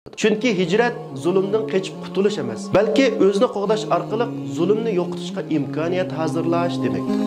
Chunki hijrat zulmdan qochib qutulish emas, balki o'zni qo'g'dash orqali zulmni yo'qotishga imkoniyat hozirlash demakdir.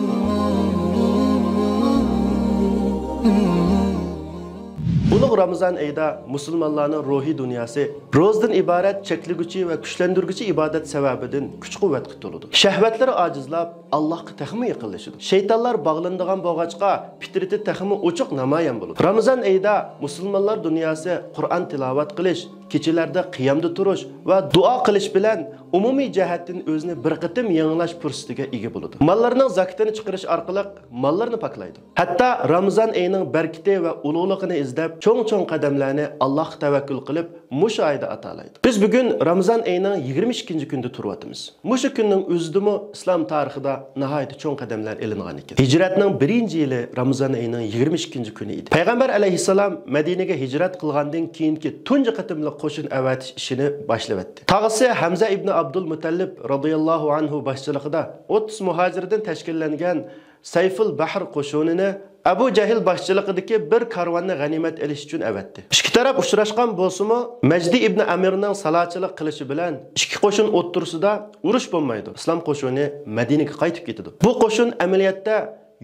Ulug' Ramazon oyida musulmonlarning ruhiy dunyosi ro'zdan iborat chekliguvchi va kuchlantirguvchi ibodat sababidan kuch-quvvatga to'ladi. Shahvatlari ojizlab, Allohga taxmi yaqinlashadi. Shaytonlar bog'lanadigan bo'g'achqa fitrati taxmi ochiq namoyon bo'ladi. Ramazon oyida musulmonlar dunyosi Qur'on tilovat qilish, kechalarda qiyamda turish va duo qilish bilan umumiy jihatdan o'zini bir qatim yangilash fursatiga ega bo'ladi. Mollarining zakatini chiqarish orqali mollarni poklaydi. Hatto Ramazon oyining barkati va ulug'ligini izlab cho'ng-cho'ng qadamlarni Allohga tavakkul qilib, mush oyda atalaydi. Biz bugun Ramazon oyining 22-kunda turyapmiz. Mush kunning o'zidimi islom tarixida nihoyat cho'ng qadamlar ilingan ekan. Hijratning 1-yili Ramazon oyining 22-kuni edi. Payg'ambar alayhisalom Madinaga hijrat qilgandan keyingi tunji qatimliq qo'shin avatish ishini boshlabdi. Tag'isi Hamza ibn Abdul Mutallib radhiyallohu anhu boshchiligida 30 muhojirdan tashkillangan Sayful Bahr qo'shinini Abu Jahl boshchiligidagi bir karvonni g'animat olish uchun avatdi. Ikki taraf uchrashgan bo'lsa-mu, Majdi ibn Amirning salochilik qilishi bilan ikki qo'shin o'ttirsida urush bo'lmaydi. Islom qo'shini Madinaga qaytib ketadi. Bu qo'shin amaliyotda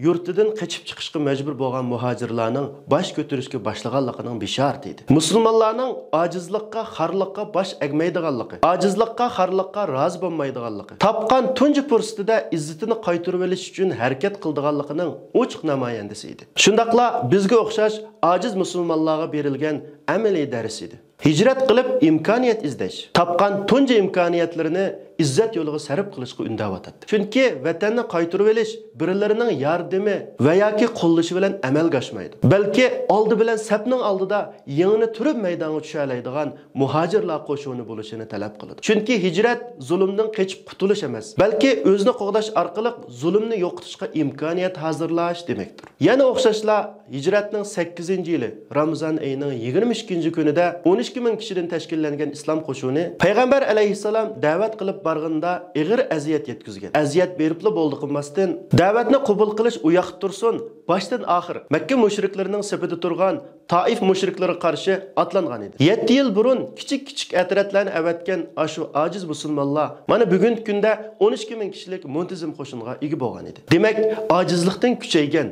yurtidan qochib chiqishga majbur bo'lgan muhojirlarning bosh ko'tarishga boshlaganligining bishorati edi. Musulmonlarning ojizlikqa, xorlikqa bosh egmaydiganligi, ojizlikqa, xorlikqa rozi bo'lmaydiganligi, topgan tunji fursatida izzatini qaytarib olish uchun harakat qildiganligining ochiq namoyandasi edi. Shundaqla bizga o'xshash ojiz musulmonlarga berilgan amaliy dars edi. Hijrat qilib imkoniyat izlash, topgan tunji imkoniyatlarini izzat yo'liga sarf qilishga undayotadi. Chunki vatanni qaytarib olish birilarining yordami va yoki qo'llashi bilan amalga oshmaydi. Balki oldi bilan safning oldida yengini turib maydonga tusha oladigan muhojirlar qo'shini bo'lishini talab qiladi. Chunki hijrat zulmdan qochib qutulish emas, balki o'zni qo'g'dash orqali zulmni yo'qotishga imkoniyat hozirlash demakdir. Yana o'xshashla hijratning 8-yili Ramazon oyining 22-kunida 12,000 kishidan tashkillangan islom qo'shini payg'ambar alayhisalom da'vat qilib barg'inda ig'ir aziyat yetkazgan. Aziyat beribli bo'ldi qilmasdan da'vatni qabul qilish u yoqda tursin, boshdan oxir Makka mushriklarining safida turgan Taif mushriklariga qarshi atlangan edi. 7 yil burun kichik atratlarni avatgan ashu ojiz musulmonlar mana bugungi kunda 12,000 kishilik muntazam qo'shinga ega bo'lgan edi. Demak, ojizlikdan kuchaygan,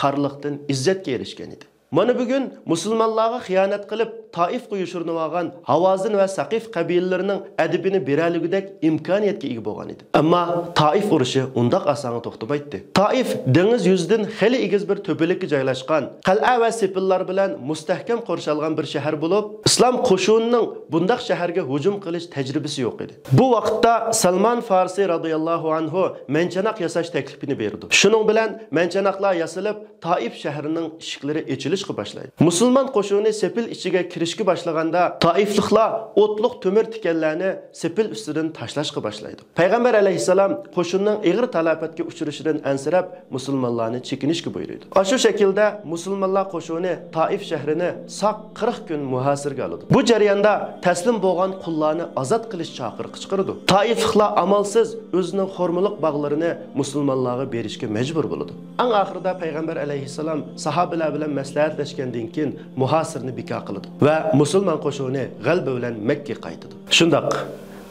xorlikdan izzatga erishgan edi. Mana bugun musulmonlarga xiyonat qilib Taif quyushirni olgan Havazin va Saqif qabilalarining adibini beraligidek imkoniyatga ega bo'lgan edi. Ammo Taif urushi undaq osonga to'xtamaydi. Taif dengiz yuzidan xeli egiz bir to'pilikka joylashgan, qal'a va sepillar bilan mustahkam qo'rshalgan bir shahar bo'lib, islom qo'shinining bundaq shaharga hujum qilish tajribasi yo'q edi. Bu vaqtda Salman Farsi radhiyallohu anhu manchanoq yasash taklifini berdi. Shuning bilan manchanoqlar yasalib, Taif shahrining eshiklari ochilishga boshlaydi. Musulmon qo'shini sepil ichiga kirishga boshlaganda Taifliklar o'tliq temir tikanlarni sepil ustidan tashlashga boshlaydi. Payg'ambar alayhisalom qo'shinning ig'ir talofatga uchrashidan ansirab musulmonlarni chekinishga buyurdi. Shu shaklda musulmonlar qo'shini Taif shahrini saq 40 kun muhosirga oldi. Bu jarayonda taslim bo'lgan qullarni ozod qilish chaqiriq chiqardi. Taifliklar amalsiz o'zining xormiliq bog'larini musulmonlarga berishga majbur bo'ldi. Eng oxirida payg'ambar alayhisalom sahobalar bilan maslahatlashgandan keyin muhosirni bekor qildi va musulmon qo'shini g'alaba bilan Makka qaytdi. Shundaq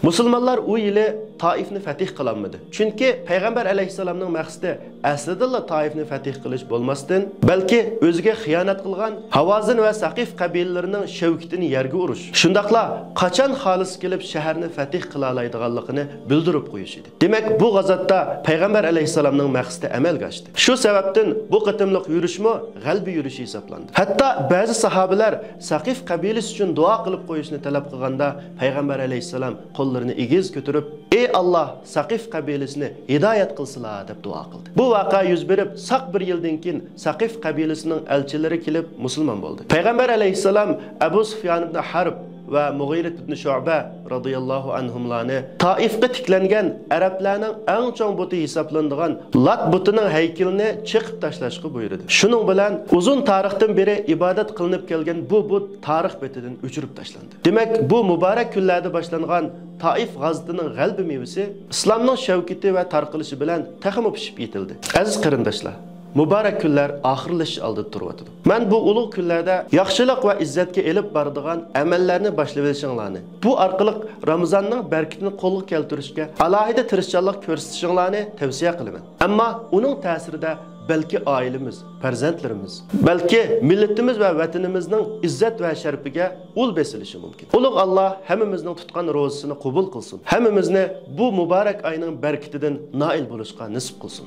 musulmonlar u yili Taifni fatih qilolmadi. Chunki payg'ambar alayhisalomning maqsadi aslida Taifni fatih qilish bo'lmasdan, balki o'ziga xiyonat qilgan Havazin va Saqif qabilalarining shavkitini yerga urish. Shundaqla qachon xolis kelib shaharni fatih qila oladiganligini bildirib qo'yish edi. Demak, bu g'azotda payg'ambar alayhisalomning maqsadi amalga oshdi. Shu sababdan bu qatimliq yurishmi g'albi yurishi hisoblanadi. Hatto ba'zi sahobalar Saqif qabilasi uchun duo qilib qo'yishni talab qilganda payg'ambar alayhisalom qo'llarini egiz ko'tarib, "Ey Allah, Saqif qabilasini hidoyat qilsinlar" deb duo qildi. Bu voqea yuz berib, saq bir yildan keyin Saqif qabilasining elchilari kelib musulmon bo'ldi. Payg'ambar alayhisalom Abu Sufyan ibn Harb va Mughira ibn Shu'ba radhiyallohu anhumlarni Taifga tiklangan arablarning eng cho'ng buti hisoblanadigan Lat butining haykalini chiqib tashlashga buyurdi. Shuning bilan uzun tarixdan beri ibodat qilinib kelgan bu but tarix betidan o'chirib tashlandi. Demak, bu muborak kunlarda boshlangan Taif g'azatining g'albi mevasi islomning shavkiti va tarqalishi bilan taxmi pishib yetildi. Aziz qarindoshlar, mübarek kunlar oxirlashish oldida turibdi. Men bu ulug' kunlarda yaxshilik va izzatga elib boradigan amallarni boshlab olishinglarni, bu orqali Ramazonning barkatini qo'lga keltirishga alohida tirishchilik ko'rsatishinglarni tavsiya qilaman. Ammo uning ta'sirida belki ailemiz, farzandlarimiz, belki milletimiz ve vatanimizning izzat ve şerfiga ul besilishi mumkin. Ulug' Allah hammamizning tutgan ro'zasini qabul qilsin. Hammamizni bu mübarek ayning barkatidan nail bo'lishga nasib qilsin.